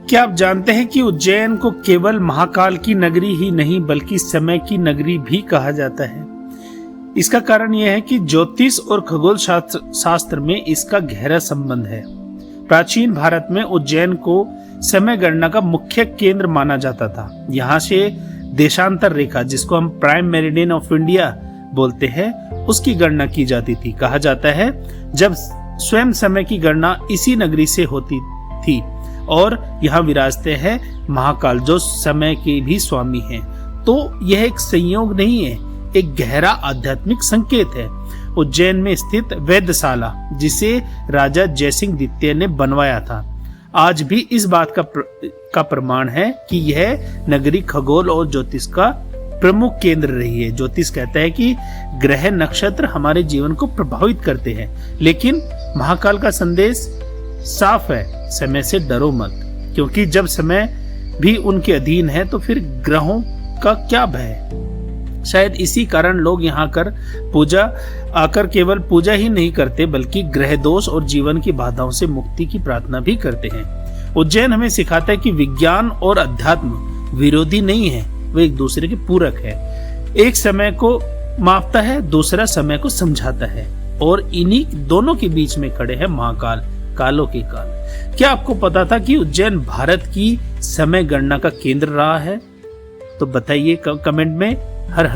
क्या आप जानते हैं कि उज्जैन को केवल महाकाल की नगरी ही नहीं बल्कि समय की नगरी भी कहा जाता है। इसका कारण यह है कि ज्योतिष और खगोल शास्त्र में इसका गहरा संबंध है। प्राचीन भारत में उज्जैन को समय गणना का मुख्य केंद्र माना जाता था। यहाँ से देशांतर रेखा, जिसको हम प्राइम मेरिडियन ऑफ इंडिया बोलते हैं, उसकी गणना की जाती थी। कहा जाता है जब स्वयं समय की गणना इसी नगरी से होती थी और यहाँ विराजते हैं महाकाल, जो समय के भी स्वामी हैं। तो यह एक संयोग नहीं है, एक गहरा आध्यात्मिक संकेत है। उज्जैन में स्थित वेधशाला, जिसे राजा जयसिंह द्वितीय ने बनवाया था, आज भी इस बात का प्रमाण है कि यह नगरी खगोल और ज्योतिष का प्रमुख केंद्र रही है। ज्योतिष कहता है कि ग्रह नक्षत्र हमारे जीवन को प्रभावित करते हैं, लेकिन महाकाल का संदेश साफ है, समय से डरो मत, क्योंकि जब समय भी उनके अधीन है तो फिर ग्रहों का क्या भय। शायद इसी कारण लोग यहाँ आकर केवल पूजा ही नहीं करते बल्कि ग्रह दोष और जीवन की बाधाओं से मुक्ति की प्रार्थना भी करते हैं। उज्जैन हमें सिखाता है कि विज्ञान और अध्यात्म विरोधी नहीं है, वे एक दूसरे के पूरक है। एक समय को मापता है, दूसरा समय को समझाता है, और इन्हीं दोनों के बीच में खड़े हैं महाकाल, कालों के काल। क्या आपको पता था कि उज्जैन भारत की समय गणना का केंद्र रहा है? तो बताइए कमेंट में। हर